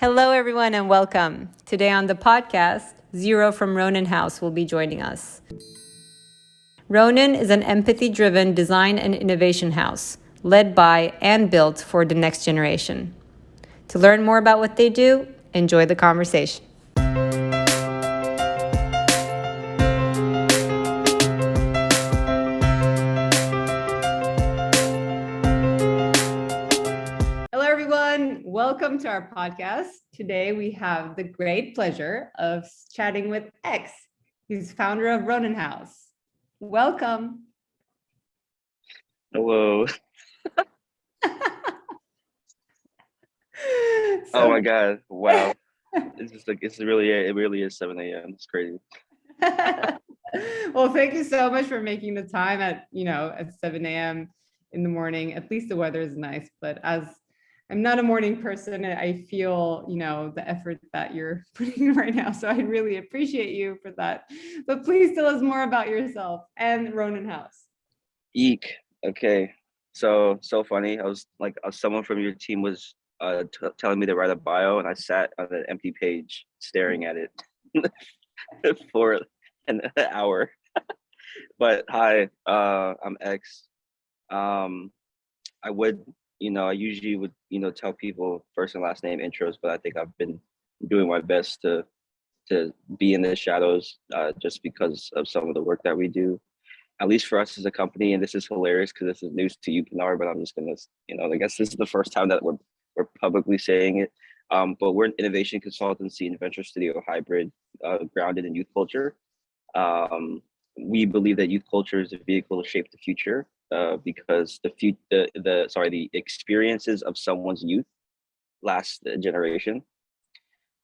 Hello, everyone, and welcome. Today on the podcast, Zero from Ronin House will be joining us. Ronin is an empathy-driven design and innovation house led by and built for the next generation. To learn more about what they do, enjoy the conversation. Hello, everyone. Welcome to our podcast. Today, we have the great pleasure of chatting with X. He's founder of Ronin House. Welcome. Hello. Oh my God. Wow. It's just like, it really is 7 a.m. It's crazy. Well, thank you so much for making the time at 7 a.m. in the morning. At least the weather is nice, but as I'm not a morning person, I feel, the effort that you're putting in right now. So I really appreciate you for that. But please tell us more about yourself and Ronin House. Eek. Okay. So funny. Someone from your team was telling me to write a bio, and I sat on an empty page staring at it for an hour. But hi, I'm X. I usually would, tell people first and last name intros, but I think I've been doing my best to be in the shadows just because of some of the work that we do, at least for us as a company. And this is hilarious because this is news to you, Pinar, but I'm just gonna, I guess this is the first time that we're publicly saying it. But we're an innovation consultancy and venture studio hybrid, grounded in youth culture. We believe that youth culture is a vehicle to shape the future, because the experiences of someone's youth last a generation.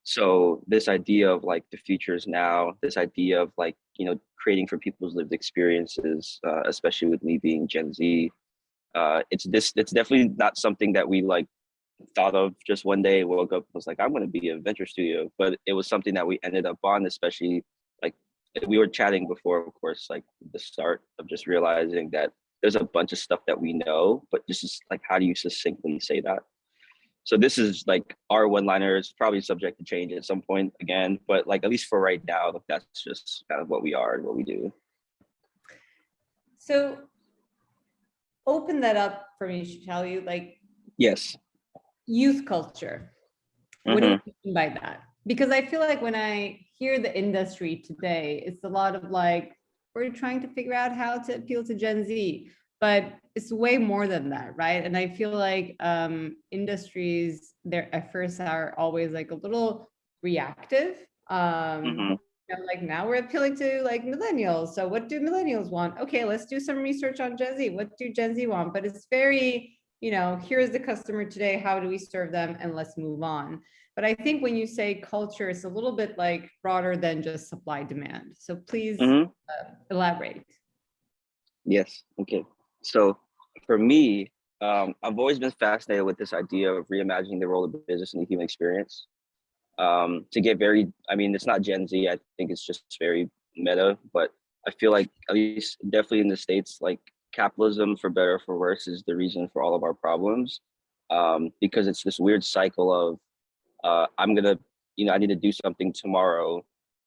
So this idea of like the future is now, this idea of like, creating for people's lived experiences, especially with me being Gen Z, it's definitely not something that we like thought of just one day, woke up, was like, I'm going to be a venture studio, but it was something that we ended up on, especially like we were chatting before, of course, like the start of just realizing that there's a bunch of stuff that we know, but this is like, how do you succinctly say that? So this is like our one-liner. Is probably subject to change at some point again, but like at least for right now, that's just kind of what we are and what we do. So open that up for me, shall you? Like, yes, youth culture. What do you mean by that? Because I feel like when I hear the industry today, it's a lot of like, we're trying to figure out how to appeal to Gen Z, but it's way more than that, right? And I feel like industries, their efforts are always like a little reactive. Like now we're appealing to like millennials. So what do millennials want? Okay, let's do some research on Gen Z. What do Gen Z want? But it's very, here's the customer today. How do we serve them? And let's move on. But I think when you say culture, it's a little bit like broader than just supply demand. So please elaborate. Yes. Okay. So for me, I've always been fascinated with this idea of reimagining the role of business in the human experience. To get very, it's not Gen Z. I think it's just very meta, but I feel like at least definitely in the States, like capitalism, for better or for worse, is the reason for all of our problems. Because it's this weird cycle of I'm gonna, I need to do something tomorrow,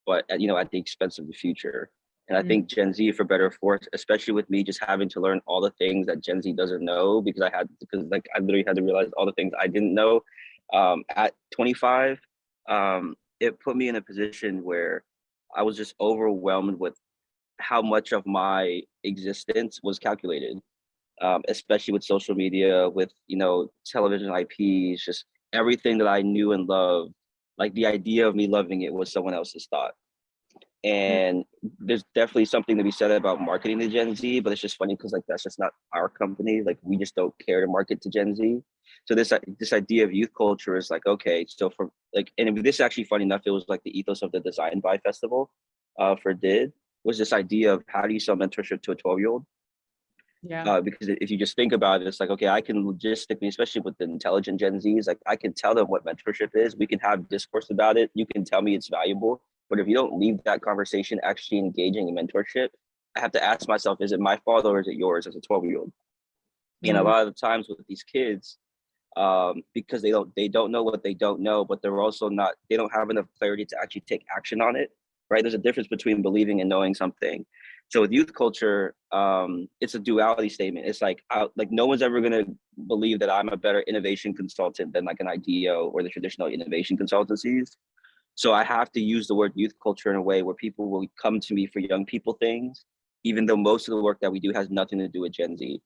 but at the expense of the future. And I think Gen Z, for better or for worse, especially with me just having to learn all the things that Gen Z doesn't know, because I literally had to realize all the things I didn't know at 25. It put me in a position where I was just overwhelmed with how much of my existence was calculated, especially with social media, with television IPs, just everything that I knew and loved. Like the idea of me loving it was someone else's thought. And there's definitely something to be said about marketing to Gen Z, but it's just funny because like that's just not our company. Like we just don't care to market to Gen Z. So this idea of youth culture is like, okay, so for like, and this actually funny enough, it was like the ethos of the Design By Festival for DID, was this idea of how do you sell mentorship to a 12-year-old? Yeah. Because if you just think about it, it's like, okay, I can logistically, especially with the intelligent Gen Zs, like I can tell them what mentorship is. We can have discourse about it. You can tell me it's valuable. But if you don't leave that conversation actually engaging in mentorship, I have to ask myself, is it my fault or is it yours as a 12-year-old? And a lot of the times with these kids, because they don't know what they don't know, but they don't have enough clarity to actually take action on it, right? There's a difference between believing and knowing something. So with youth culture, it's a duality statement. It's like no one's ever gonna believe that I'm a better innovation consultant than like an IDEO or the traditional innovation consultancies. So I have to use the word youth culture in a way where people will come to me for young people things, even though most of the work that we do has nothing to do with Gen Z.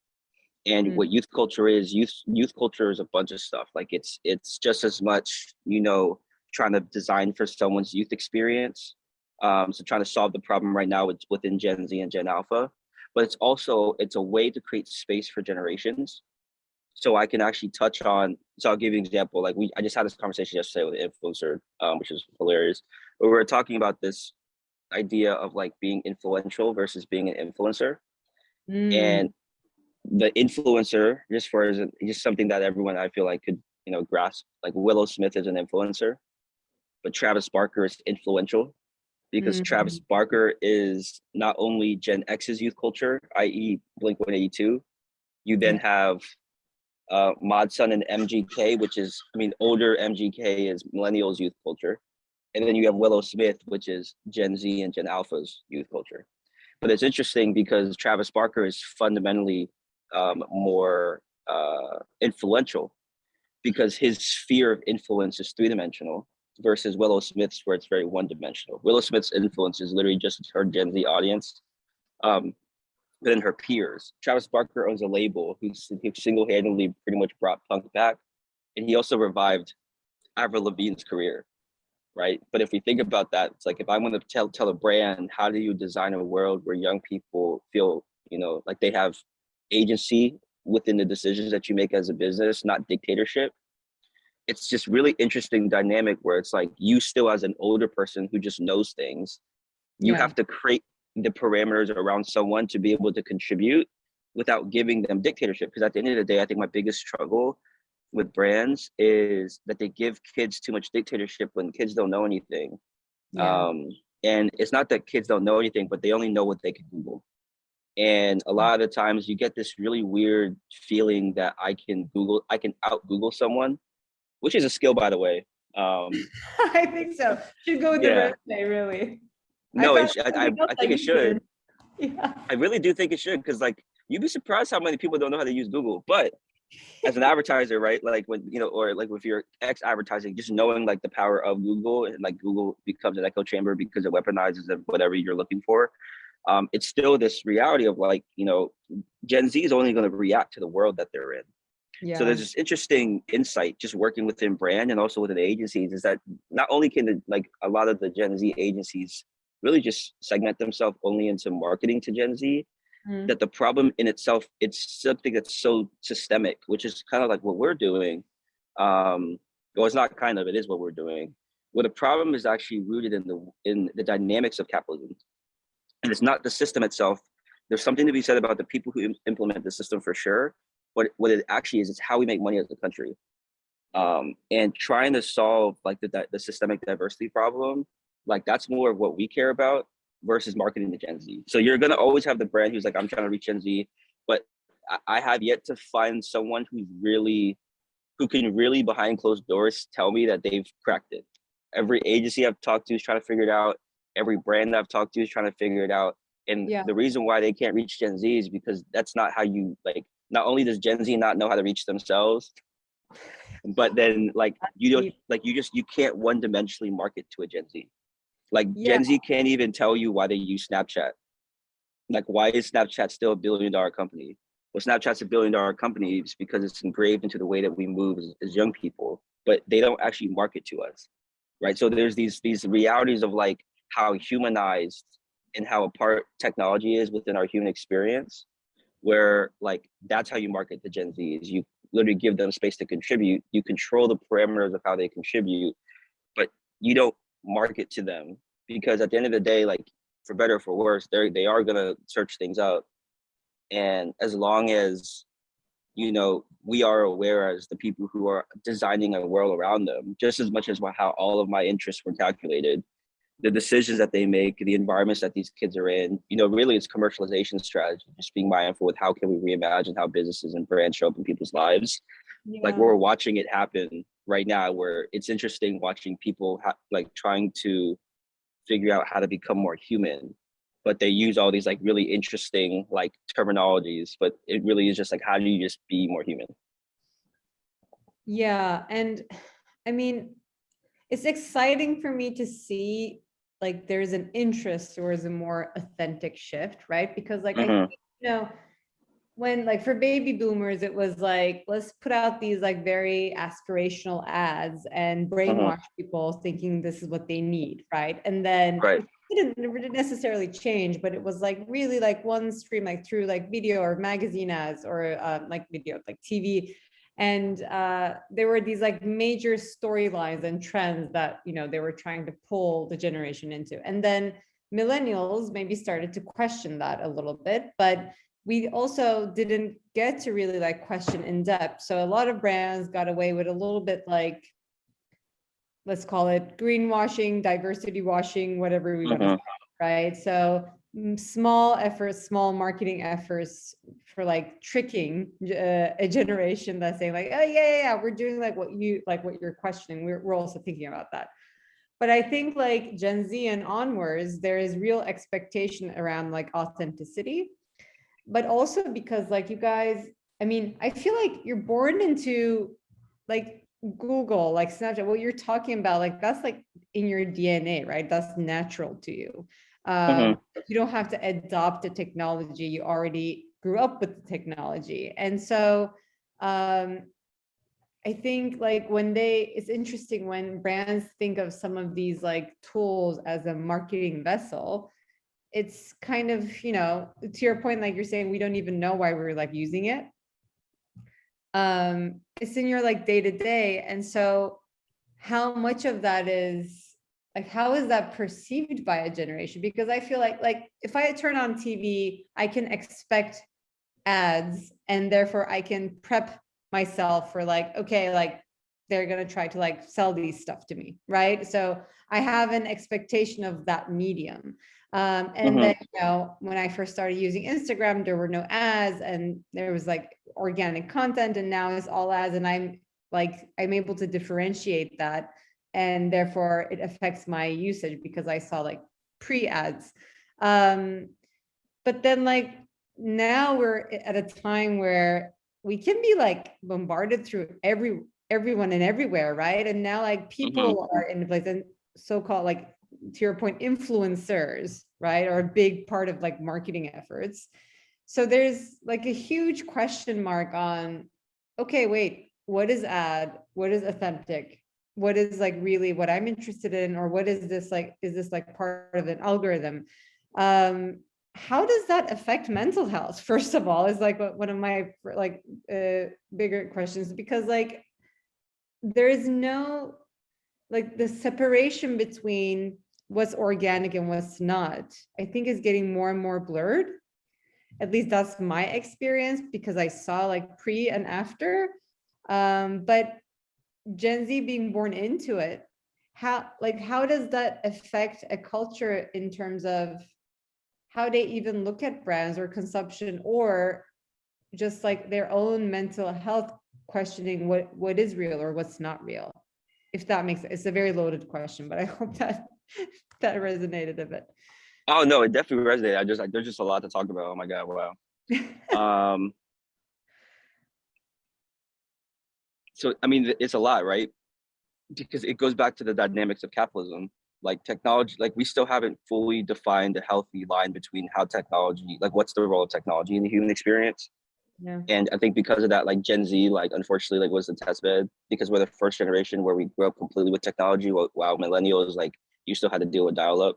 And what youth culture is, youth culture is a bunch of stuff. Like it's just as much, trying to design for someone's youth experience. So trying to solve the problem right now within Gen Z and Gen Alpha, but it's a way to create space for generations. So I can actually touch on, so I'll give you an example. Like I just had this conversation yesterday with an influencer, which is hilarious. But we were talking about this idea of like being influential versus being an influencer. And the influencer, just something that everyone I feel like could, grasp. Like Willow Smith is an influencer, but Travis Barker is influential because Travis Barker is not only Gen X's youth culture, i.e. Blink-182. You then have Mod Sun and MGK, older MGK is Millennials youth culture. And then you have Willow Smith, which is Gen Z and Gen Alpha's youth culture. But it's interesting because Travis Barker is fundamentally more influential because his sphere of influence is three-dimensional versus Willow Smith's where it's very one-dimensional. Willow Smith's influence is literally just her Gen Z audience, than her peers. Travis Barker owns a label who single-handedly pretty much brought punk back, and he also revived Avril Lavigne's career, right? But if we think about that, it's like if I want to tell a brand, how do you design a world where young people feel, like they have agency within the decisions that you make as a business, not dictatorship? It's just really interesting dynamic where it's like you still as an older person who just knows things, you have to create the parameters around someone to be able to contribute without giving them dictatorship. Because at the end of the day, I think my biggest struggle with brands is that they give kids too much dictatorship when kids don't know anything. And it's not that kids don't know anything, but they only know what they can Google. And a lot of the times you get this really weird feeling that I can out Google someone, which is a skill, by the way. I think so. Should go with the resume, really. No, I think it should. Yeah. I really do think it should, because like you'd be surprised how many people don't know how to use Google. But as an advertiser, right? Like when or like with your advertising, just knowing like the power of Google, and like Google becomes an echo chamber because it weaponizes whatever you're looking for. It's still this reality of like, Gen Z is only going to react to the world that they're in. So there's this interesting insight just working within brand and also within agencies is that not only can a lot of the Gen Z agencies really just segment themselves only into marketing to Gen Z, that the problem in itself, it's something that's so systemic, which is kind of like what we're doing. Well, it's not kind of, it is what we're doing. Well, the problem is actually rooted in the dynamics of capitalism. And it's not the system itself. There's something to be said about the people who implement the system for sure. But what it actually is, it's how we make money as a country. And trying to solve like the systemic diversity problem, like that's more of what we care about versus marketing to Gen Z. So you're gonna always have the brand who's like, I'm trying to reach Gen Z, but I have yet to find someone who can really behind closed doors tell me that they've cracked it. Every agency I've talked to is trying to figure it out. Every brand I've talked to is trying to figure it out. And the reason why they can't reach Gen Z is because that's not how you not only does Gen Z not know how to reach themselves, but then you can't one-dimensionally market to a Gen Z. Gen Z can't even tell you why they use Snapchat. Like, why is Snapchat still $1 billion company? Well, Snapchat's $1 billion company because it's engraved into the way that we move as young people, but they don't actually market to us, right? So there's these realities of like how humanized and how a part technology is within our human experience, where like that's how you market the Gen Z is you literally give them space to contribute. You control the parameters of how they contribute, but you don't market to them because at the end of the day, like for better or for worse, they are gonna search things out. And as long as we are aware as the people who are designing a world around them, just as much as how all of my interests were calculated, the decisions that they make, the environments that these kids are in, really it's commercialization strategy, just being mindful with how can we reimagine how businesses and brands show up in people's lives like we're watching it happen right now, where it's interesting watching people like trying to figure out how to become more human, but they use all these like really interesting like terminologies, but it really is just like, how do you just be more human? Yeah, and I mean, it's exciting for me to see like there's an interest towards a more authentic shift, right? Because like I think, you know, when like for baby boomers, it was like, let's put out these like very aspirational ads and brainwash people thinking this is what they need, right? And then Right. it didn't necessarily change, but it was like really like one stream, like through like video or magazine ads or like video, like TV. And there were these like major storylines and trends that, you know, they were trying to pull the generation into. And then millennials maybe started to question that a little bit, but we also didn't get to really like question in depth. So a lot of brands got away with a little bit like, let's call it greenwashing, diversity washing, whatever we want to say, right? So small efforts, small marketing efforts for like tricking a generation that's saying like, oh yeah, we're doing like what you're questioning. We're also thinking about that. But I think like Gen Z and onwards, there is real expectation around like authenticity, but also because like you guys, I mean, I feel like you're born into like Google, like Snapchat, what you're talking about, like that's like in your DNA, right? That's natural to you. You don't have to adopt the technology. You already grew up with the technology. And so I think like it's interesting when brands think of some of these like tools as a marketing vessel, it's kind of, you know, to your point, like you're saying, we don't even know why we're like using it. It's in your like day to day. And so how much of that is like, how is that perceived by a generation? Because I feel like if I turn on TV, I can expect ads and therefore I can prep myself for like, okay, like they're going to try to like sell these stuff to me, right? So I have an expectation of that medium. And then, you know, when I first started using Instagram, there were no ads and there was like organic content, and now it's all ads. And I'm able to differentiate that. And therefore it affects my usage because I saw like pre-ads. But then like now we're at a time where we can be like bombarded through everyone and everywhere, right? And now like people are in place, and so-called like, to your point, influencers, right, are a big part of like marketing efforts. So there's like a huge question mark on, okay, wait, what is ad? What is authentic? What is like really what I'm interested in? Or what is this like, is this like part of an algorithm? How does that affect mental health? First of all, is like one of my like bigger questions, because like there is no like the separation between what's organic and what's not, I think is getting more and more blurred. At least that's my experience, because I saw like pre and after. But Gen Z being born into it, how does that affect a culture in terms of how they even look at brands or consumption, or just like their own mental health, questioning what is real or what's not real? If that makes sense. It's a very loaded question, but I hope that that resonated a bit. Oh no, it definitely resonated. There's just a lot to talk about. Oh my God, wow. So I mean, it's a lot, right? Because it goes back to the dynamics of capitalism. Like technology, like we still haven't fully defined a healthy line between how technology, like what's the role of technology in the human experience. Yeah. And I think because of that, like Gen Z, like unfortunately, like was the test bed, because we're the first generation where we grew up completely with technology. While millennials, like you still had to deal with dial up.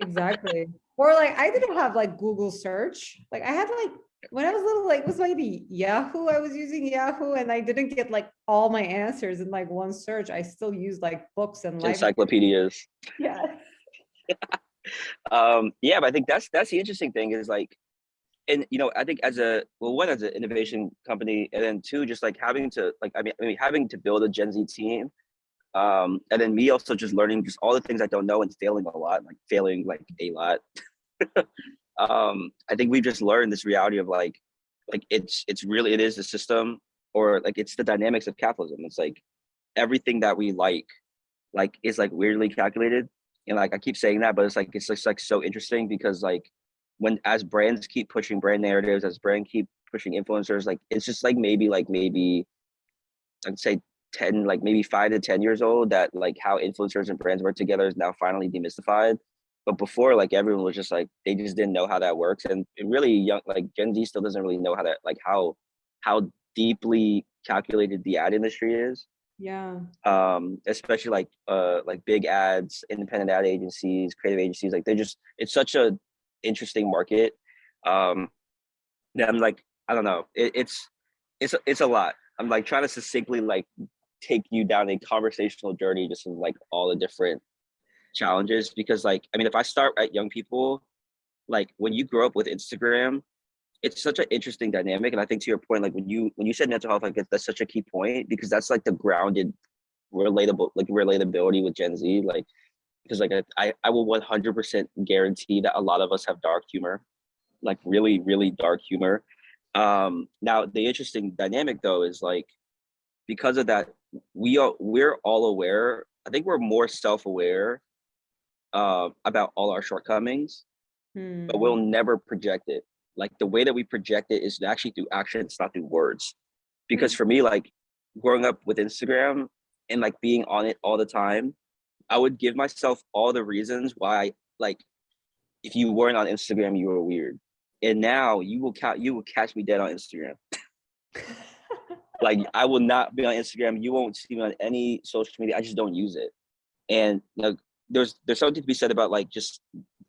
Exactly. Or like I didn't have like Google search. Like I had like, when I was little, like it was maybe Yahoo. I was using Yahoo, and I didn't get like all my answers in like one search. I still used like books and libraries. Encyclopedias. Yeah. Yeah, but I think that's the interesting thing is like, and you know, I think as an innovation company, and then two, just like having to like, I mean having to build a Gen Z team, and then me also just learning just all the things I don't know and failing a lot. I think we've just learned this reality of like it is the system, or like it's the dynamics of capitalism. It's like everything that we like is like weirdly calculated. And like I keep saying that, but it's just like so interesting because like when as brands keep pushing brand narratives, as brand keep pushing influencers, like it's just like maybe I'd say 10, like maybe 5 to 10 years old, that like how influencers and brands work together is now finally demystified. But before, like everyone was just like they just didn't know how that works. And really young, like Gen Z still doesn't really know how that, like how deeply calculated the ad industry is. Yeah. Especially like big ads, independent ad agencies, creative agencies, like it's such a interesting market. That I'm like, I don't know, it's a lot. I'm like trying to succinctly like take you down a conversational journey just in like all the different challenges, because like I mean if I start at young people, like when you grow up with Instagram, it's such an interesting dynamic. And I think to your point, like when you said mental health, like that's such a key point, because that's like the grounded relatability with Gen Z, like because like I will 100% guarantee that a lot of us have dark humor, like really really dark humor. Now the interesting dynamic though is like because of that, we're all aware. I think we're more self-aware about all our shortcomings, but we'll never project it. Like the way that we project it is actually through action, it's not through words. Because for me, like growing up with Instagram and like being on it all the time, I would give myself all the reasons why, like, if you weren't on Instagram, you were weird. And now you will catch me dead on Instagram. Like I will not be on Instagram. You won't see me on any social media. I just don't use it. And like, there's something to be said about like just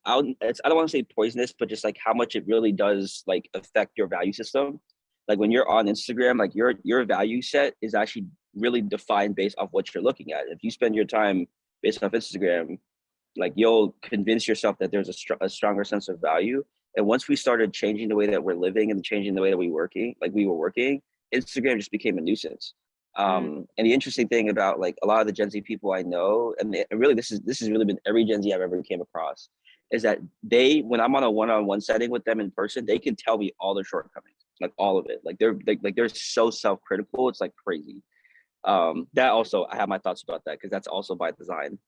I don't want to say poisonous, but just like how much it really does like affect your value system. Like when you're on Instagram, like your value set is actually really defined based off what you're looking at. If you spend your time based off Instagram, like you'll convince yourself that there's a stronger sense of value. And once we started changing the way that we're living and changing the way that we were working, Instagram just became a nuisance. And the interesting thing about like a lot of the Gen Z people I know, and really this has really been every Gen Z I've ever came across, is that when I'm on a one-on-one setting with them in person, they can tell me all their shortcomings, like all of it. Like they're so self-critical, it's like crazy. That also I have my thoughts about that because that's also by design.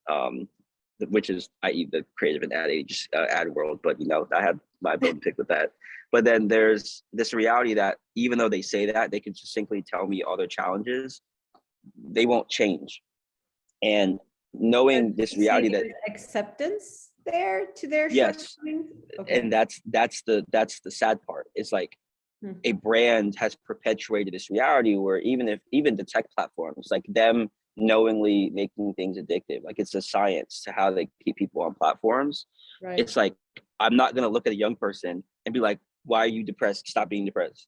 Which is i.e. the creative and ad world, but you know I had my bone pick with that. But then there's this reality that even though they say that, they can succinctly tell me all their challenges, they won't change. And knowing this reality that acceptance there to their yes, shortcomings. Okay. and that's the sad part. It's like a brand has perpetuated this reality where even the tech platforms, like them knowingly making things addictive, like it's a science to how they keep people on platforms. Right. It's like I'm not gonna look at a young person and be like, why are you depressed? Stop being depressed.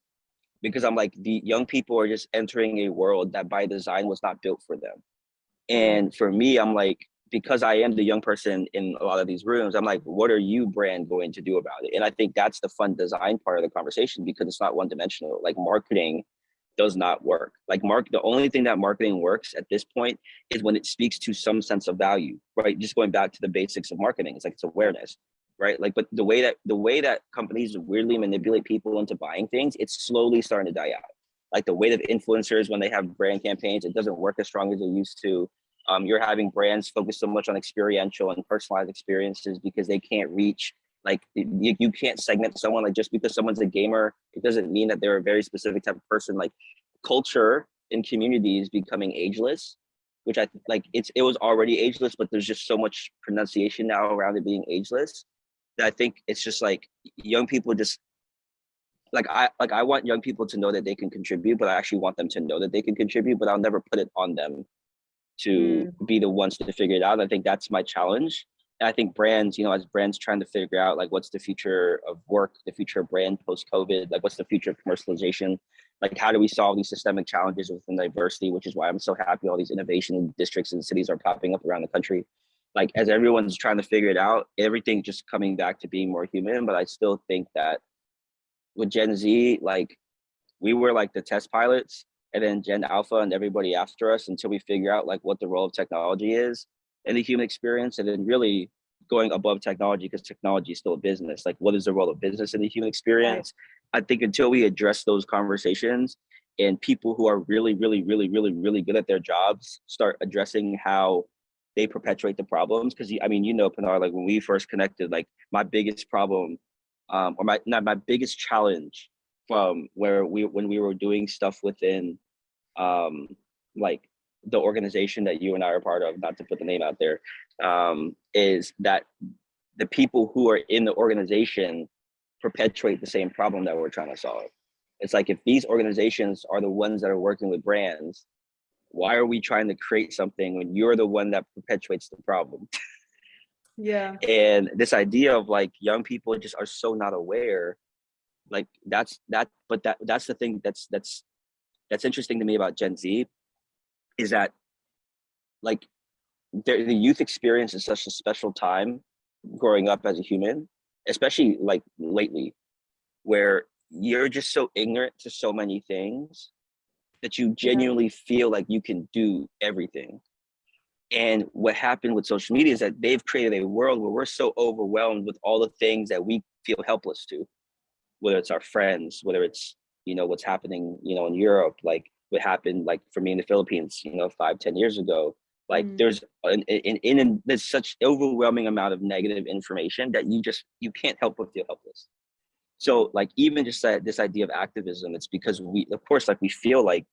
Because I'm like, the young people are just entering a world that by design was not built for them. And for me, I'm like, because I am the young person in a lot of these rooms, I'm like, what are you brand going to do about it? And I think that's the fun design part of the conversation, because it's not one dimensional. Like marketing does not work. Like the only thing that marketing works at this point is when it speaks to some sense of value, right? Just going back to the basics of marketing, it's like it's awareness, right? Like, but the way that companies weirdly manipulate people into buying things, it's slowly starting to die out. Like the weight of influencers when they have brand campaigns, it doesn't work as strong as it used to. You're having brands focus so much on experiential and personalized experiences because they can't reach, like you can't segment someone. Like just because someone's a gamer, it doesn't mean that they're a very specific type of person. Like culture in communities becoming ageless, which I like it was already ageless, but there's just so much pronunciation now around it being ageless that I think it's just like young people just I want young people to know that they can contribute, but I actually want them to know that they can contribute, but I'll never put it on them to be the ones to figure it out. I think that's my challenge. And I think brands, as brands trying to figure out like what's the future of work, the future of brand post-COVID, like what's the future of commercialization, like how do we solve these systemic challenges within diversity, which is why I'm so happy all these innovation districts and cities are popping up around the country. Like as everyone's trying to figure it out, everything just coming back to being more human. But I still think that with Gen Z, like we were like the test pilots, and then Gen Alpha and everybody after us until we figure out like what the role of technology is in the human experience, and then really going above technology, because technology is still a business. Like what is the role of business in the human experience? Right. I think until we address those conversations, and people who are really, really, really, really, really good at their jobs start addressing how they perpetuate the problems. Because I mean, Pinar, like when we first connected, like my biggest problem, or my biggest challenge from when we were doing stuff within like the organization that you and I are part of, not to put the name out there, is that the people who are in the organization perpetuate the same problem that we're trying to solve. It's like, if these organizations are the ones that are working with brands, why are we trying to create something when you're the one that perpetuates the problem? Yeah. And this idea of like young people just are so not aware, like that's the thing that's interesting to me about Gen Z, is that like the youth experience is such a special time growing up as a human, especially like lately, where you're just so ignorant to so many things that you genuinely feel like you can do everything. And what happened with social media is that they've created a world where we're so overwhelmed with all the things that we feel helpless to, whether it's our friends, whether it's, what's happening, in Europe, like what happened, like for me in the Philippines, 5-10 years ago. Like there's there's such overwhelming amount of negative information that you can't help but feel helpless. So like even just this idea of activism, it's because we, of course, like we feel like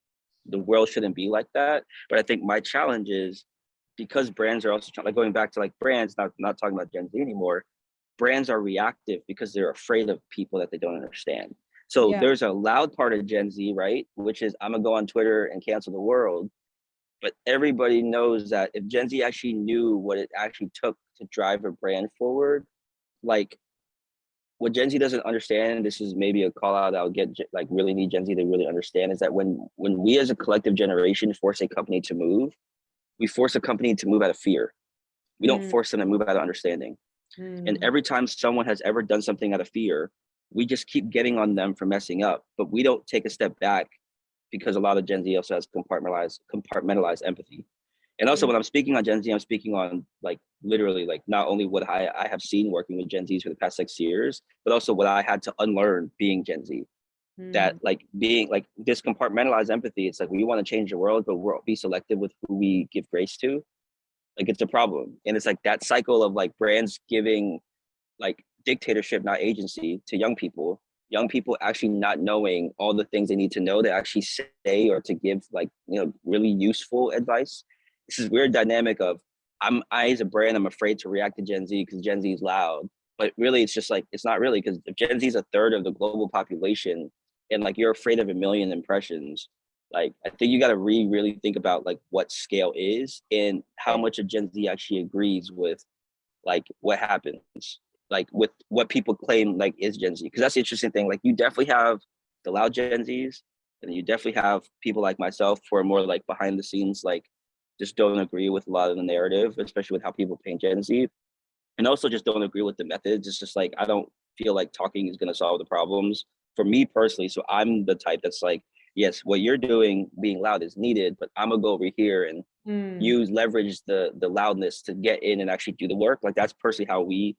the world shouldn't be like that. But I think my challenge is, because brands are also like going back to like brands, not talking about Gen Z anymore, brands are reactive because they're afraid of people that they don't understand. So there's a loud part of Gen Z, right? Which is, I'm gonna go on Twitter and cancel the world. But everybody knows that if Gen Z actually knew what it actually took to drive a brand forward, like what Gen Z doesn't understand, this is maybe a call out that I'll get, like really need Gen Z to really understand, is that when we as a collective generation force a company to move, we force a company to move out of fear. We don't force them to move out of understanding. And every time someone has ever done something out of fear, we just keep getting on them for messing up, but we don't take a step back, because a lot of Gen Z also has compartmentalized empathy. And also when I'm speaking on Gen Z, I'm speaking on like literally like not only what I have seen working with Gen Zs for the past 6 years, but also what I had to unlearn being Gen Z. That like being like this compartmentalized empathy, it's like we want to change the world, but we'll be selective with who we give grace to. Like it's a problem. And it's like that cycle of like brands giving like dictatorship, not agency, to young people actually not knowing all the things they need to know to actually say or to give like, really useful advice. This is weird dynamic of I as a brand, I'm afraid to react to Gen Z because Gen Z is loud. But really, it's just like, it's not really, because if Gen Z is a third of the global population and like you're afraid of 1 million impressions, like I think you got to really think about like what scale is and how much of Gen Z actually agrees with like what happens, like with what people claim like is Gen Z. Because that's the interesting thing. Like you definitely have the loud Gen Zs, and you definitely have people like myself who are more like behind the scenes, like just don't agree with a lot of the narrative, especially with how people paint Gen Z, and also just don't agree with the methods. It's just like, I don't feel like talking is going to solve the problems for me personally. So I'm the type that's like, yes, what you're doing, being loud, is needed, but I'm gonna go over here and leverage the loudness to get in and actually do the work. Like that's personally how we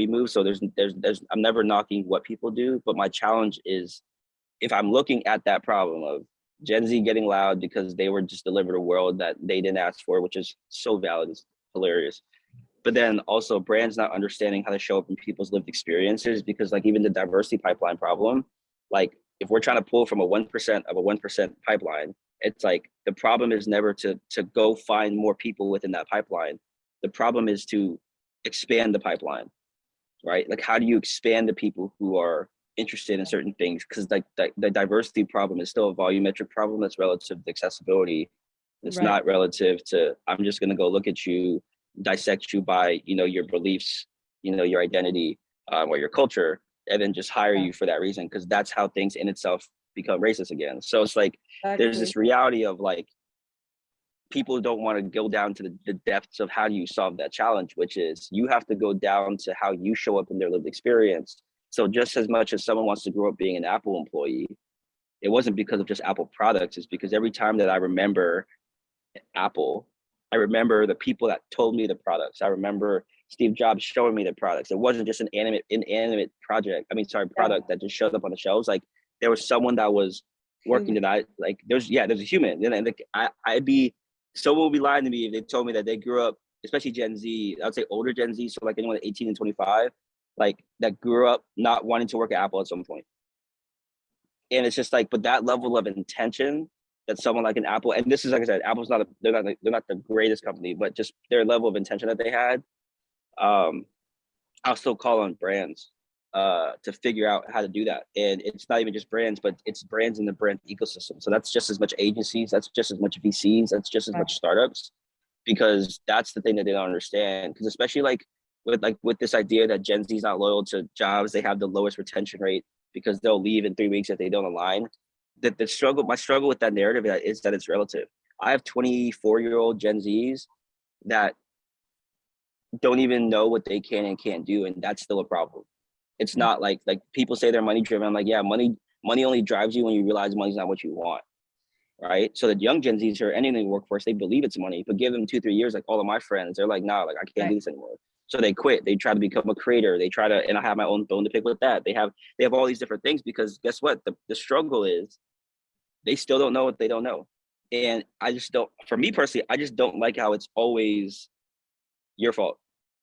move. So there's I'm never knocking what people do, but my challenge is, if I'm looking at that problem of Gen Z getting loud because they were just delivered a world that they didn't ask for, which is so valid, it's hilarious. But then also brands not understanding how to show up in people's lived experiences, because like even the diversity pipeline problem, like if we're trying to pull from a 1% of a 1% pipeline, it's like the problem is never to go find more people within that pipeline. The problem is to expand the pipeline, right? Like how do you expand the people who are interested in certain things? Because like the diversity problem is still a volumetric problem that's relative to accessibility. It's not relative to, I'm just going to go look at you, dissect you by, your beliefs, your identity, or your culture, and then just hire you for that reason, because that's how things in itself become racist again. So it's like there's this reality of like people don't want to go down to the depths of how do you solve that challenge, which is you have to go down to how you show up in their lived experience. So just as much as someone wants to grow up being an Apple employee, it wasn't because of just Apple products. It's because every time that I remember Apple, I remember the people that told me the products. I remember Steve Jobs showing me the products. It wasn't just an inanimate product that just showed up on the shelves. Like there was someone that was working that I like. There's a human, and like I'd be, someone would be lying to me if they told me that they grew up, especially Gen Z. I would say older Gen Z, so like anyone 18 and 25, like that grew up not wanting to work at Apple at some point. And it's just like, but that level of intention that someone like an Apple, and this is like I said, Apple's not they're not the greatest company, but just their level of intention that they had. I'll still call on brands to figure out how to do that. And it's not even just brands, but it's brands in the brand ecosystem. So that's just as much agencies, that's just as much VCs, that's just as much startups, because that's the thing that they don't understand. Because especially with this idea that Gen Z is not loyal to jobs, they have the lowest retention rate because they'll leave in 3 weeks if they don't align. That my struggle with that narrative is that it's relative. I have 24-year-old Gen Zs that don't even know what they can and can't do, and that's still a problem. It's not like people say they're money driven. I'm like, yeah, money only drives you when you realize money's not what you want, right? So the young Gen Zs or anything in the workforce, they believe it's money, but give them 2-3 years, like all of my friends, they're like, nah, like I can't do this anymore. So they quit. They try to become a creator. They try to, and I have my own bone to pick with that. They have all these different things, because guess what? The struggle is they still don't know what they don't know. And I just don't, for me personally, I just don't like how it's always your fault.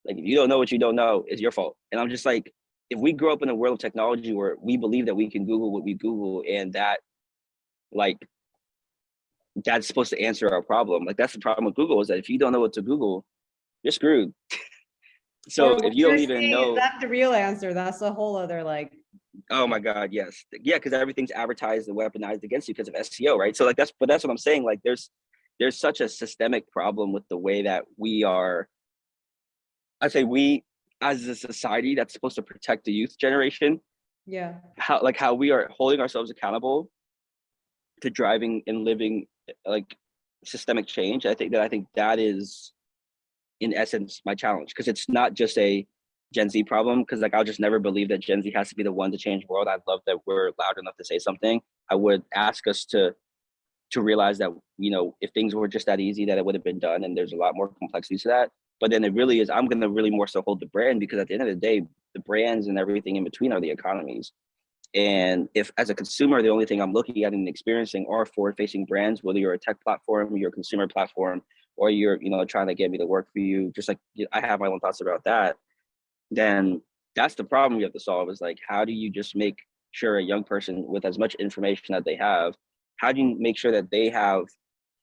Like if you don't know what you don't know, it's your fault. And I'm just like, if we grow up in a world of technology where we believe that we can Google what we Google, and that like that's supposed to answer our problem. Like that's the problem with Google, is that if you don't know what to Google, you're screwed. So if you don't even know, that's the real answer. That's a whole other like. Oh my God, yes, yeah, because everything's advertised and weaponized against you because of SEO, right? So like that's what I'm saying. Like there's such a systemic problem with the way that we are. I say we as a society that's supposed to protect the youth generation. Yeah. How we are holding ourselves accountable to driving and living like systemic change. I think that is in essence my challenge, because it's not just a Gen Z problem, because like I'll just never believe that Gen Z has to be the one to change the world. I love that we're loud enough to say something. I would ask us to realize that, you know, if things were just that easy, that it would have been done, and there's a lot more complexity to that. But then it really is, I'm going to really more so hold the brand, because at the end of the day, the brands and everything in between are the economies. And if as a consumer, the only thing I'm looking at and experiencing are forward-facing brands, whether you're a tech platform, you're a consumer platform, or you're, you know, trying to get me to work for you, just like I have my own thoughts about that, then that's the problem you have to solve, is like, how do you just make sure a young person with as much information that they have, how do you make sure that they have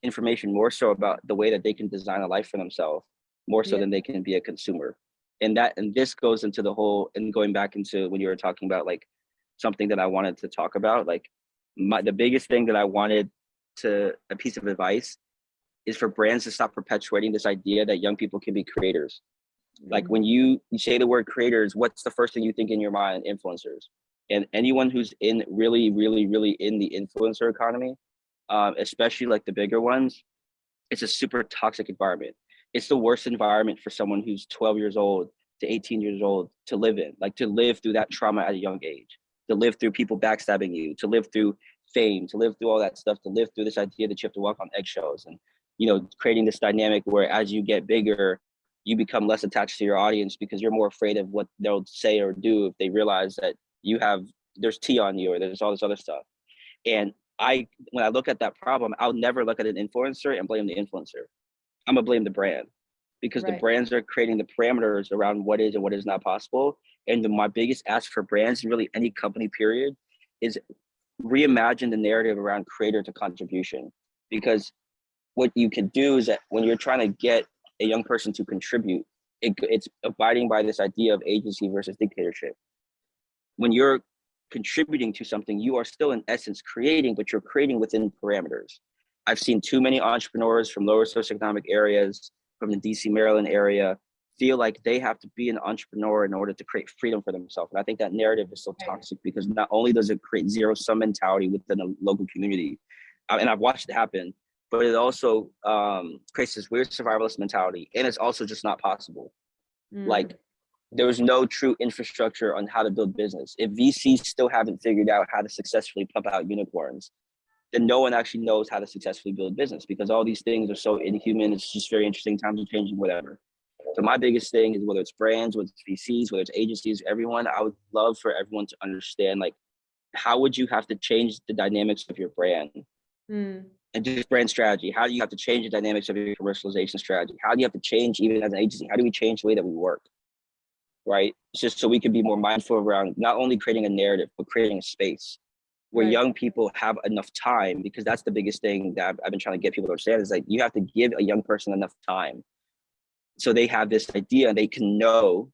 information more so about the way that they can design a life for themselves, more so than they can be a consumer? And this goes into the whole, and going back into when you were talking about like something that I wanted to talk about, like the biggest thing that I wanted a piece of advice is for brands to stop perpetuating this idea that young people can be creators. Like when you say the word creators, what's the first thing you think in your mind? Influencers. And anyone who's in really, really, really in the influencer economy, especially like the bigger ones, it's a super toxic environment. It's the worst environment for someone who's 12 years old to 18 years old to live in, like to live through that trauma at a young age, to live through people backstabbing you, to live through fame, to live through all that stuff, to live through this idea that you have to walk on eggshells, and, you know, creating this dynamic where as you get bigger, you become less attached to your audience because you're more afraid of what they'll say or do if they realize that there's tea on you or there's all this other stuff. And when I look at that problem, I'll never look at an influencer and blame the influencer. I'm gonna blame the brand, because the brands are creating the parameters around what is and what is not possible. And my biggest ask for brands, and really any company period, is reimagine the narrative around creator to contribution. Because what you can do is that when you're trying to get a young person to contribute, it's abiding by this idea of agency versus dictatorship. When you're contributing to something, you are still in essence creating, but you're creating within parameters. I've seen too many entrepreneurs from lower socioeconomic areas, from the DC, Maryland area, feel like they have to be an entrepreneur in order to create freedom for themselves. And I think that narrative is so toxic, because not only does it create zero-sum mentality within a local community, and I've watched it happen, but it also creates this weird survivalist mentality. And it's also just not possible. Like, there's no true infrastructure on how to build business. If VCs still haven't figured out how to successfully pump out unicorns, then no one actually knows how to successfully build business, because all these things are so inhuman. It's just very interesting, times are changing, whatever. So my biggest thing is, whether it's brands, whether it's VCs, whether it's agencies, everyone, I would love for everyone to understand, like, how would you have to change the dynamics of your brand Mm. and just brand strategy? How do you have to change the dynamics of your commercialization strategy? How do you have to change, even as an agency, how do we change the way that we work? Right? It's just so we can be more mindful around not only creating a narrative, but creating a space where Right. young people have enough time, because that's the biggest thing that I've been trying to get people to understand is like, you have to give a young person enough time so they have this idea and they can know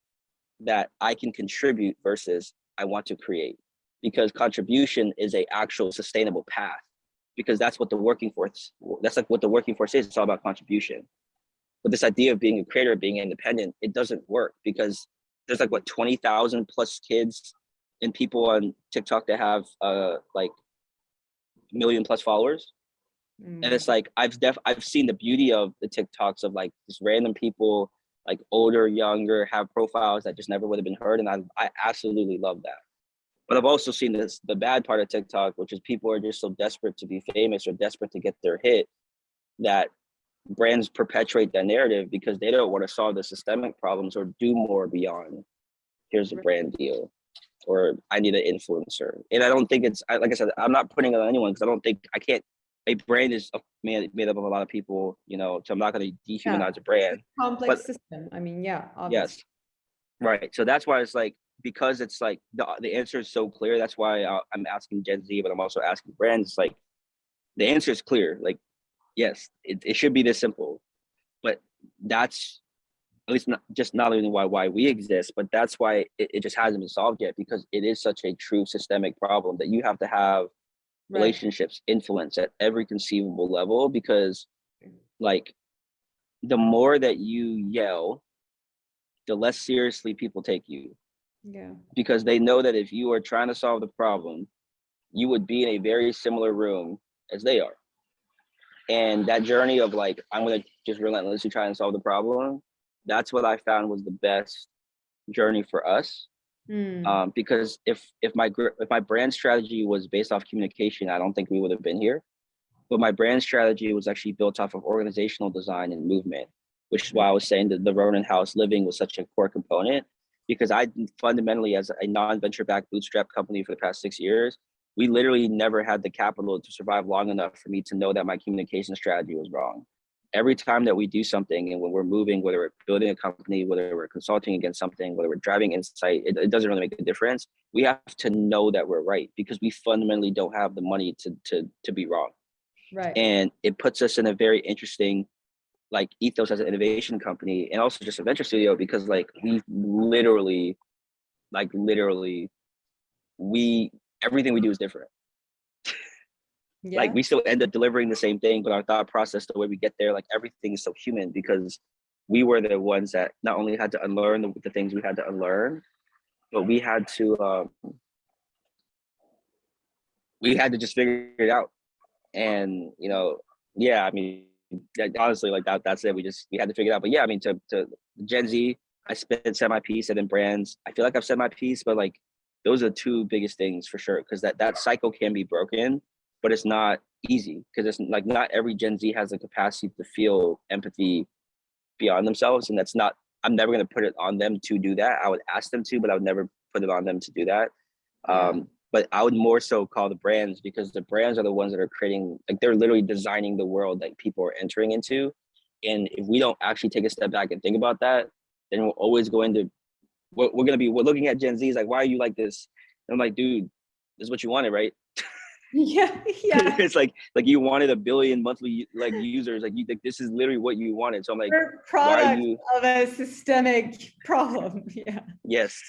that I can contribute versus I want to create, because contribution is a actual sustainable path, because that's what the working force, that's like what the working force is. It's all about contribution. But this idea of being a creator, being independent, it doesn't work, because there's like what 20,000 plus kids and people on TikTok that have like million plus followers. And it's like I've seen the beauty of the TikToks of like just random people, like older, younger, have profiles that just never would have been heard, and I absolutely love that. But I've also seen the bad part of TikTok, which is people are just so desperate to be famous or desperate to get their hit that brands perpetuate that narrative because they don't want to solve the systemic problems or do more beyond here's a brand deal or I need an influencer. And I don't think it's, like I said, I'm not putting it on anyone because I don't think a brand is made up of a lot of people, you know, so I'm not going to dehumanize a brand. It's a complex system. I mean, yeah, obviously. Yes, right. So that's why it's like, because it's like the answer is so clear. That's why I'm asking Gen Z, but I'm also asking brands. Like the answer is clear. Like, yes, it should be this simple, but that's at least not only why we exist, but that's why it just hasn't been solved yet, because it is such a true systemic problem that you have to have relationships influence at every conceivable level, because like the more that you yell, the less seriously people take you. Yeah. Because they know that if you are trying to solve the problem, you would be in a very similar room as they are. And that journey of like, I'm going to just relentlessly try and solve the problem, that's what I found was the best journey for us. Because if my brand strategy was based off communication, I don't think we would have been here. But my brand strategy was actually built off of organizational design and movement, which is why I was saying that the Ronin House living was such a core component, because I fundamentally, as a non-venture backed bootstrap company for the past 6 years, we literally never had the capital to survive long enough for me to know that my communication strategy was wrong. Every time that we do something, and when we're moving, whether we're building a company, whether we're consulting against something, whether we're driving insight, it doesn't really make a difference. We have to know that we're right, because we fundamentally don't have the money to be wrong. Right. And it puts us in a very interesting like ethos as an innovation company, and also just a venture studio, because like we literally everything we do is different. Yeah. Like we still end up delivering the same thing, but our thought process, the way we get there, like everything is so human, because we were the ones that not only had to unlearn the things we had to unlearn, but we had to just figure it out. And you know, yeah, I mean, honestly, like that's it. We had to figure it out. But yeah, I mean, to Gen Z, I said my piece, and then brands, I feel like I've said my piece, but like those are the two biggest things for sure, because that cycle can be broken, but it's not easy, because it's like not every Gen Z has the capacity to feel empathy beyond themselves, and that's not. I'm never going to put it on them to do that. I would ask them to, but I would never put it on them to do that. But I would more so call the brands, because the brands are the ones that are creating, like they're literally designing the world that people are entering into. And if we don't actually take a step back and think about that, then we're always going to, we're looking at Gen Z's like, why are you like this? And I'm like, dude, this is what you wanted, right? Yeah. It's like you wanted 1 billion monthly like users, like this is literally what you wanted. So I'm like, We're why are products you of a systemic problem. Yeah. Yes.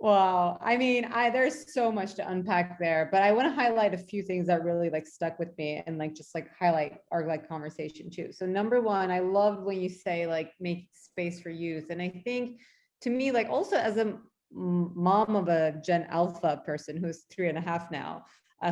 Wow. I mean, there's so much to unpack there, but I want to highlight a few things that really like stuck with me and like just like highlight our like conversation too. So number one, I loved when you say like make space for youth. And I think to me, like also as a mom of a Gen Alpha person who's 3.5 now,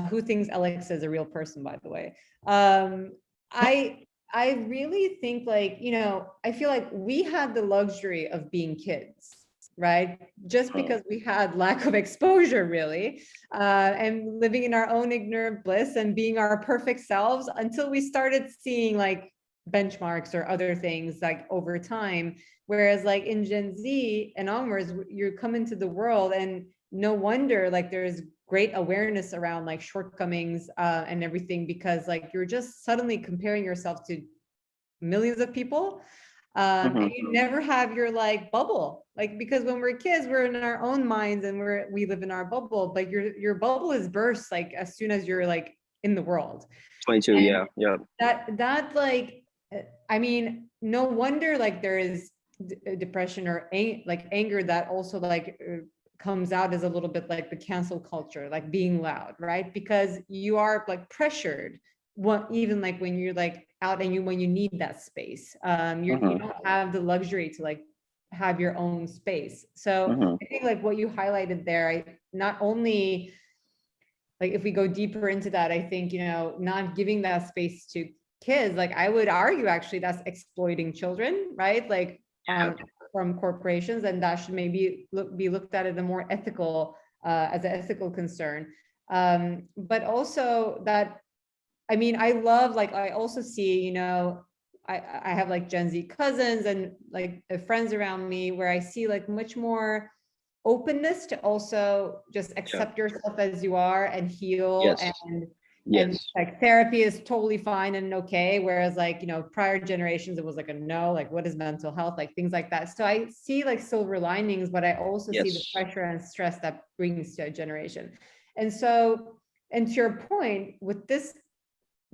who thinks Alexa is a real person, by the way. I really think like, you know, I feel like we had the luxury of being kids, right? Just because we had lack of exposure really, and living in our own ignorant bliss and being our perfect selves until we started seeing like benchmarks or other things like over time. Whereas like in Gen Z and onwards, you come into the world and no wonder like there's great awareness around like shortcomings and everything, because like you're just suddenly comparing yourself to millions of people. And you never have your like bubble, like, because when we're kids, we're in our own minds and we live in our bubble, but your bubble is burst like as soon as you're like in the world. 22, And yeah, yeah. that like, I mean, no wonder like there is depression or like anger that also like comes out as a little bit like the cancel culture, like being loud, right? Because you are like pressured, even like when you're like out and when you need that space, you don't have the luxury to like have your own space. So I think like what you highlighted there, not only like if we go deeper into that, I think, not giving that space to kids, like I would argue actually that's exploiting children, right? Like from corporations, and that should maybe be looked at as a more ethical, as an ethical concern. But also that, I mean, I love, like, I also see, I have like Gen Z cousins and like friends around me where I see like much more openness to also just accept yourself as you are and heal. And like therapy is totally fine and okay, whereas like prior generations it was like a no, like what is mental health, like things like that. So I see like silver linings, but I also see the pressure and stress that brings to a generation. And so, and to your point, with this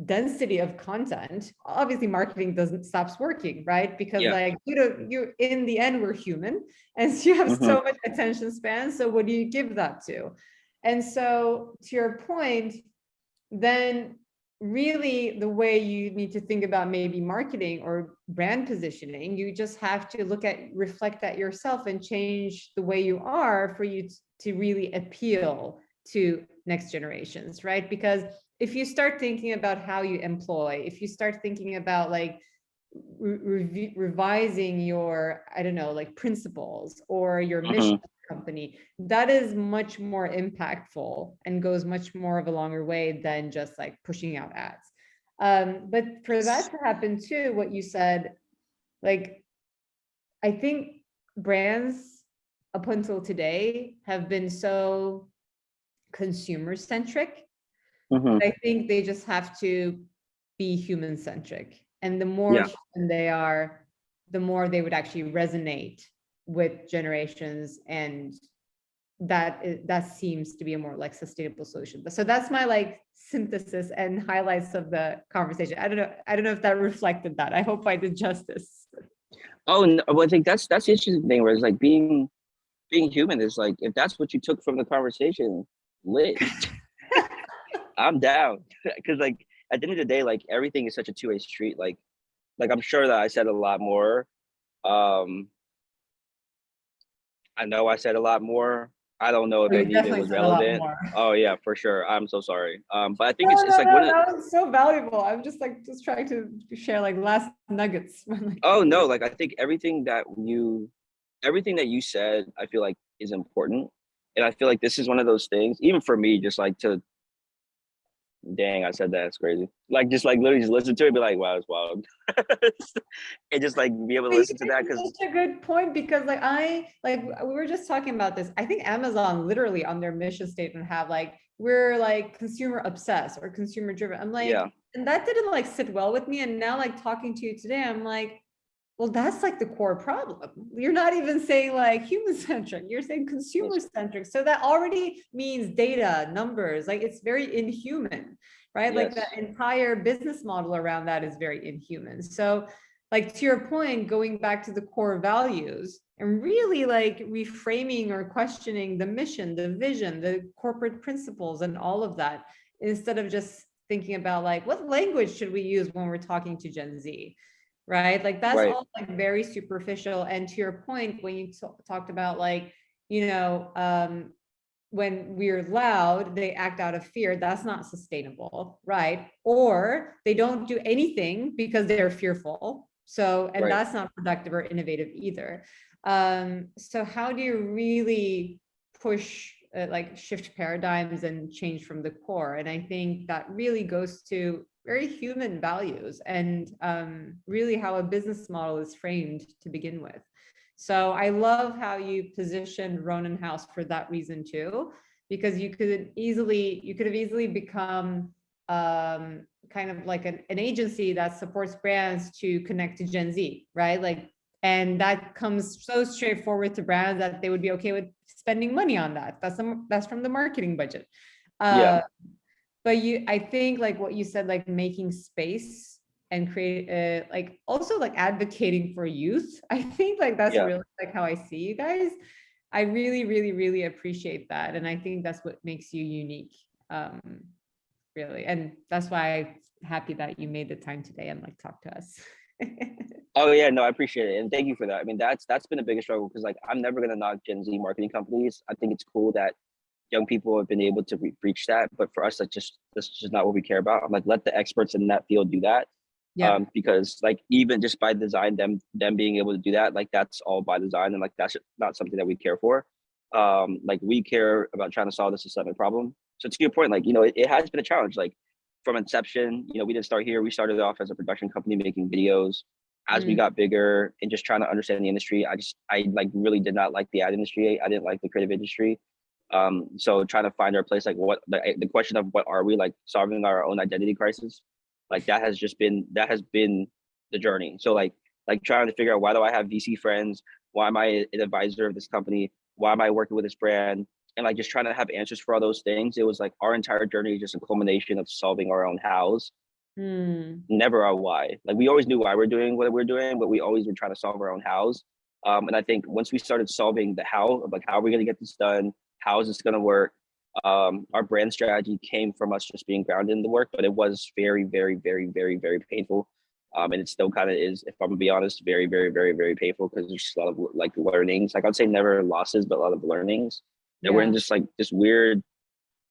density of content, obviously marketing stops working, right? Because like you in the end, we're human, and so you have so much attention span, so what do you give that to? And so to your point, then really the way you need to think about maybe marketing or brand positioning, you just have to reflect at yourself and change the way you are for you to really appeal to next generations, right? Because if you start thinking about how you employ, if you start thinking about like revising your, I don't know, like principles or your mission of the company, that is much more impactful and goes much more of a longer way than just like pushing out ads. But for that to happen too, what you said, like, I think brands up until today have been so consumer centric. I think they just have to be human centric. And the more human they are, the more they would actually resonate with generations. And that seems to be a more like sustainable solution. So that's my like synthesis and highlights of the conversation. I don't know if that reflected that. I hope I did justice. Oh, no, well, I think that's the interesting thing, where it's like being human is like, if that's what you took from the conversation, lit. I'm down. Because like at the end of the day, like everything is such a two-way street. Like I'm sure that I said a lot more. I know I said a lot more. I don't know if any of it was relevant. Oh yeah, for sure. I'm so sorry. But I think it's like that was so valuable. I'm just trying to share like last nuggets. Oh no, like I think everything that you said, I feel like is important. And I feel like this is one of those things, even for me, just like to, dang, I said that, it's crazy. Like just like literally just listen to it, be like, wow, it's wild. And just like be able to listen to that, because such a good point, because like we were just talking about this. I think Amazon literally on their mission statement have like, we're like consumer obsessed or consumer driven. I'm like, and that didn't like sit well with me. And now like talking to you today, I'm like, well, that's like the core problem. You're not even saying like human centric, you're saying consumer centric. So that already means data, numbers, like it's very inhuman, right? Like the entire business model around that is very inhuman. So like to your point, going back to the core values and really like reframing or questioning the mission, the vision, the corporate principles and all of that, instead of just thinking about like, what language should we use when we're talking to Gen Z? Right? Like that's all like very superficial. And to your point, when you talked about like, when we're loud, they act out of fear. That's not sustainable, right? Or they don't do anything because they're fearful. So, and that's not productive or innovative either. So how do you really push, like shift paradigms and change from the core? And I think that really goes to very human values and really how a business model is framed to begin with. So I love how you positioned Ronin House for that reason too, because you could have easily become kind of like an agency that supports brands to connect to Gen Z, right? Like, and that comes so straightforward to brands that they would be okay with spending money on that. That's from the marketing budget. Yeah. But I think like what you said, like making space and create, like also like advocating for youth. I think like that's Yeah. really like how I see you guys. I really, really, really appreciate that. And I think that's what makes you unique. Really. And that's why I'm happy that you made the time today and like talk to us. Oh yeah, no, I appreciate it, and thank you for that. I mean, that's been a biggest struggle because like I'm never gonna knock Gen Z marketing companies. I think it's cool that young people have been able to reach that, but for us, that's just not what we care about. I'm like, let the experts in that field do that. Yeah. Because like even just by design, them being able to do that, like that's all by design, and like that's not something that we care for. Like we care about trying to solve the systemic problem. So to your point, like it has been a challenge. Like from inception, we didn't start here. We started off as a production company making videos. As we got bigger and just trying to understand the industry, I like really did not like the ad industry. I didn't like the creative industry. So trying to find our place, like the question of what are we, like solving our own identity crisis, like that has been the journey. So like trying to figure out, why do I have VC friends? Why am I an advisor of this company? Why am I working with this brand? And like just trying to have answers for all those things. It was like our entire journey is just a culmination of solving our own hows, never our why. Like we always knew why we're doing what we're doing, but we always were trying to solve our own hows. And I think once we started solving the how, of like how are we going to get this done, how is this going to work, our brand strategy came from us just being grounded in the work, but it was very, very, very, very, very painful. And it still kind of is, if I'm gonna be honest, very, very, very, very painful, because there's just a lot of like learnings. Like I'd say never losses, but a lot of learnings that we're in just like this weird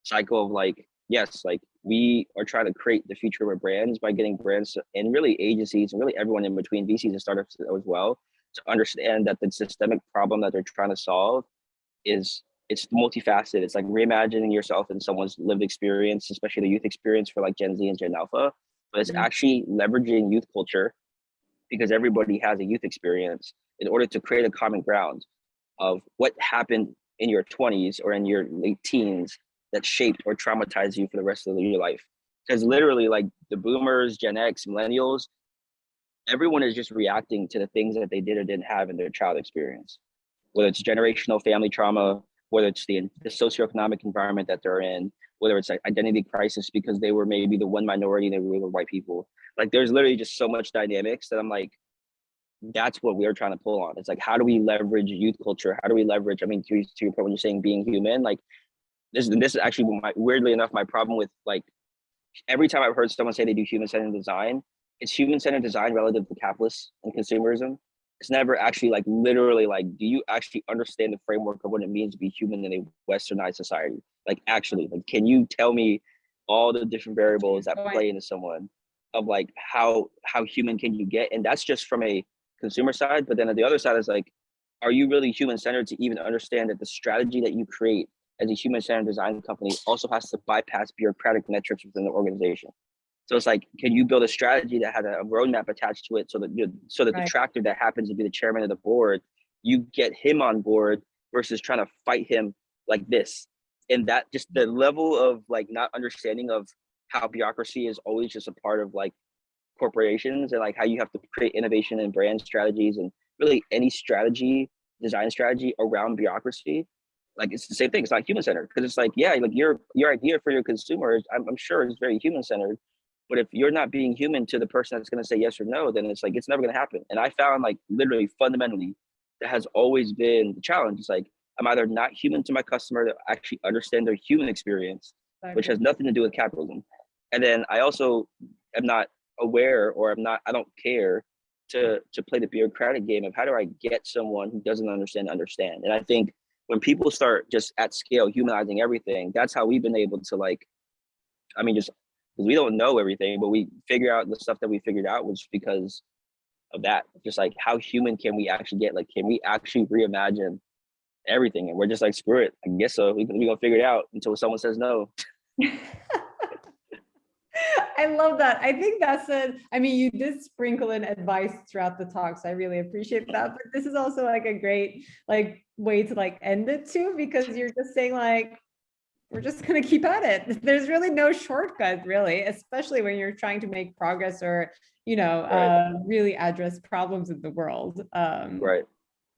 cycle of like, yes, like we are trying to create the future of brands by getting brands and really agencies and really everyone in between, VCs and startups as well, to understand that the systemic problem that they're trying to solve it's multifaceted. It's like reimagining yourself in someone's lived experience, especially the youth experience for like Gen Z and Gen Alpha, but it's actually leveraging youth culture, because everybody has a youth experience, in order to create a common ground of what happened in your 20s or in your late teens that shaped or traumatized you for the rest of your life. Because literally, like the boomers, Gen X, millennials, everyone is just reacting to the things that they did or didn't have in their child experience, whether it's generational family trauma, whether it's the socioeconomic environment that they're in, whether it's like identity crisis because they were maybe the one minority and they were white people. Like there's literally just so much dynamics that I'm like, that's what we're trying to pull on. It's like, how do we leverage youth culture? How do we leverage, I mean, to your point when you're saying being human, like this is actually weirdly enough, my problem with like, every time I've heard someone say they do human-centered design, it's human-centered design relative to capitalists and consumerism. It's never actually like literally like, do you actually understand the framework of what it means to be human in a westernized society? Like actually, like, can you tell me all the different variables that play into someone, of like how human can you get? And that's just from a consumer side. But then on the other side is like, are you really human-centered to even understand that the strategy that you create as a human-centered design company also has to bypass bureaucratic metrics within the organization? So it's like, can you build a strategy that had a roadmap attached to it, so that the tractor that happens to be the chairman of the board, you get him on board versus trying to fight him like this. And that just the level of like not understanding of how bureaucracy is always just a part of like corporations, and like how you have to create innovation and brand strategies and really any strategy, design strategy around bureaucracy. Like it's the same thing. It's not human centered, because it's like, yeah, like your idea for your consumers, I'm sure is very human centered. But if you're not being human to the person that's going to say yes or no, then it's like, it's never going to happen. And I found like literally fundamentally that has always been the challenge. It's like, I'm either not human to my customer to actually understand their human experience, which has nothing to do with capitalism. And then I also am not aware, or I don't care to play the bureaucratic game of how do I get someone who doesn't understand to understand. And I think when people start just at scale humanizing everything, that's how we've been able to like, I mean, just because we don't know everything, but we figure out the stuff that we figured out was because of that. Just like, how human can we actually get? Like, can we actually reimagine everything? And we're just like, screw it, I guess so. We gonna figure it out until someone says no. I love that. I think that's it. I mean, you did sprinkle in advice throughout the talk, so I really appreciate that. But this is also like a great like way to like end it too, because you're just saying like, we're just going to keep at it. There's really no shortcut, really, especially when you're trying to make progress or, Right. really address problems in the world. Right.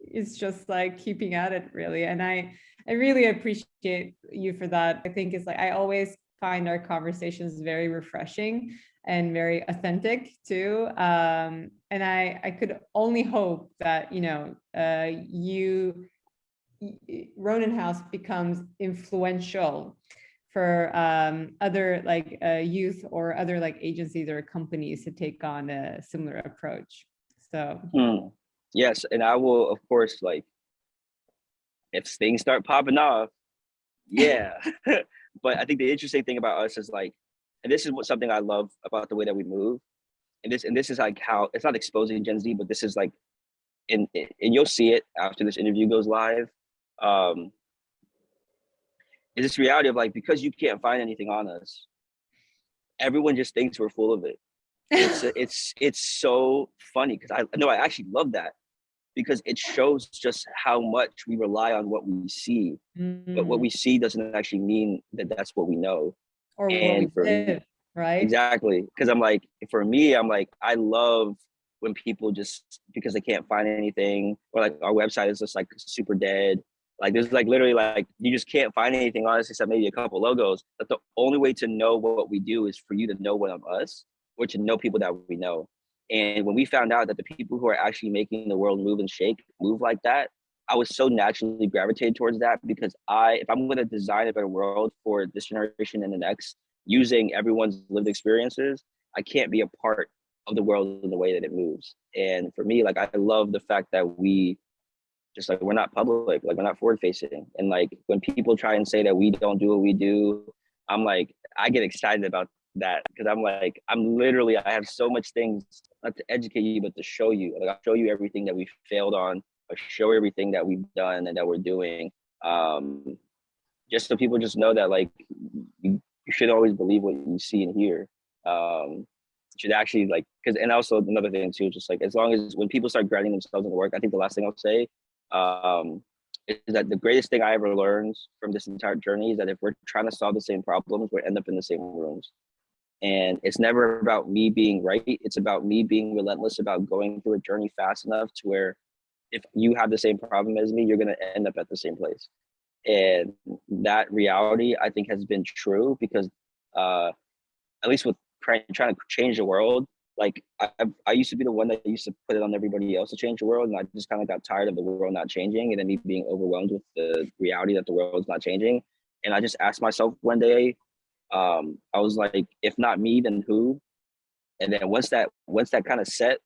It's just like keeping at it, really. And I really appreciate you for that. I think it's like, I always find our conversations very refreshing and very authentic too. And I could only hope that, Ronin House becomes influential for other like youth or other like agencies or companies to take on a similar approach. So Yes, and I will, of course, like if things start popping off, yeah. But I think the interesting thing about us is like, and this is what something I love about the way that we move, and this is like how it's not exposing Gen Z, but this is like, and you'll see it after this interview goes live. Um, is this reality of like because you can't find anything on us, everyone just thinks we're full of it. It's so funny because I know I actually love that because it shows just how much we rely on what we see, but what we see doesn't actually mean that that's what we know. or what we And for did, right? exactly, because I'm like, for me, I'm like, I love when people just because they can't find anything, or like our website is just like super dead. Like there's like literally like you just can't find anything on us except maybe a couple logos. But the only way to know what we do is for you to know one of us or to know people that we know. And when we found out that the people who are actually making the world move and shake move like that, I was so naturally gravitated towards that because if I'm going to design a better world for this generation and the next, using everyone's lived experiences, I can't be a part of the world in the way that it moves. And for me, like I love the fact that we just like we're not public, like we're not forward facing. And like when people try and say that we don't do what we do, I'm like, I get excited about that because I'm like, I have so much things not to educate you, but to show you. Like I'll show you everything that we failed on, I'll show everything that we've done and that we're doing. Just so people just know that like you should always believe what you see and hear. Should actually like because and also another thing too, just like as long as when people start grounding themselves in the work, I think the last thing I'll say is that the greatest thing I ever learned from this entire journey is that if we're trying to solve the same problems, we end up in the same rooms. And it's never about me being right. It's about me being relentless about going through a journey fast enough to where if you have the same problem as me, you're going to end up at the same place. And that reality, I think, has been true because at least with trying to change the world, like I used to be the one that used to put it on everybody else to change the world, and I just kind of got tired of the world not changing, and then me being overwhelmed with the reality that the world's not changing. And I just asked myself one day, I was like, if not me, then who? And then once that kind of set,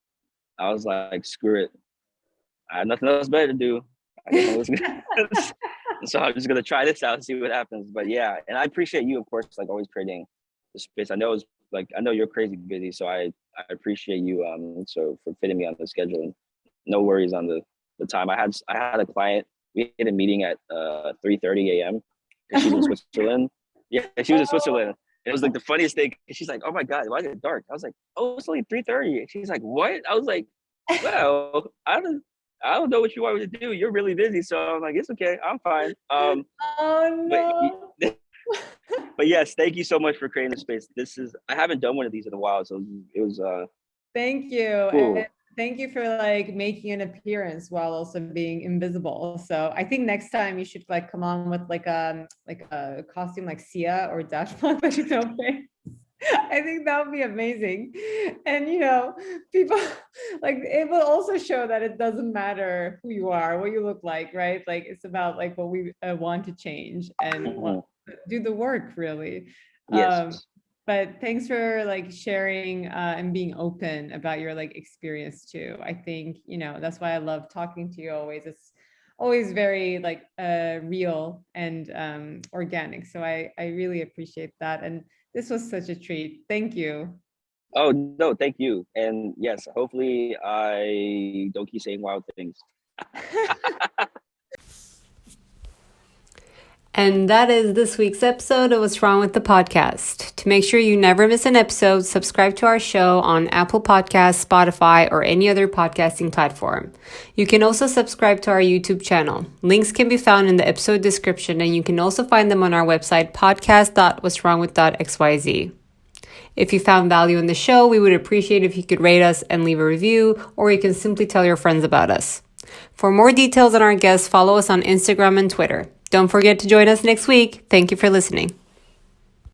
I was like, screw it, I have nothing else better to do. I guess I'm just gonna, so I'm just gonna try this out and see what happens. But yeah, and I appreciate you, of course, like always creating the space. I know you're crazy busy, so I appreciate you so for fitting me on the schedule. And no worries on the time. I had a client. We had a meeting at 3:30 a.m. because she's in Switzerland. Yeah, she was in Switzerland. It was like the funniest thing. She's like, "Oh my god, why is it dark?" I was like, "Oh, it's only 3:30." She's like, "What?" I was like, "Well, I don't know what you want me to do. You're really busy." So I'm like, "It's okay. I'm fine." Oh no. But but yes, thank you so much for creating the space. I haven't done one of these in a while, so it was Thank you. cool. And thank you for like making an appearance while also being invisible. So I think next time you should like come on with like a costume like Sia or Dashma, like no face. I think that would be amazing. And people like it will also show that it doesn't matter who you are, what you look like, right? Like it's about like what we want to change and do the work really. Yes. But thanks for like sharing and being open about your like experience too. I think that's why I love talking to you always. It's always very like real and organic. So I really appreciate that. And this was such a treat. Thank you. Oh no, thank you. And yes, hopefully I don't keep saying wild things. And that is this week's episode of What's Wrong with the Podcast. To make sure you never miss an episode, subscribe to our show on Apple Podcasts, Spotify, or any other podcasting platform. You can also subscribe to our YouTube channel. Links can be found in the episode description, and you can also find them on our website, podcast.what'swrongwith.xyz. If you found value in the show, we would appreciate if you could rate us and leave a review, or you can simply tell your friends about us. For more details on our guests, follow us on Instagram and Twitter. Don't forget to join us next week. Thank you for listening.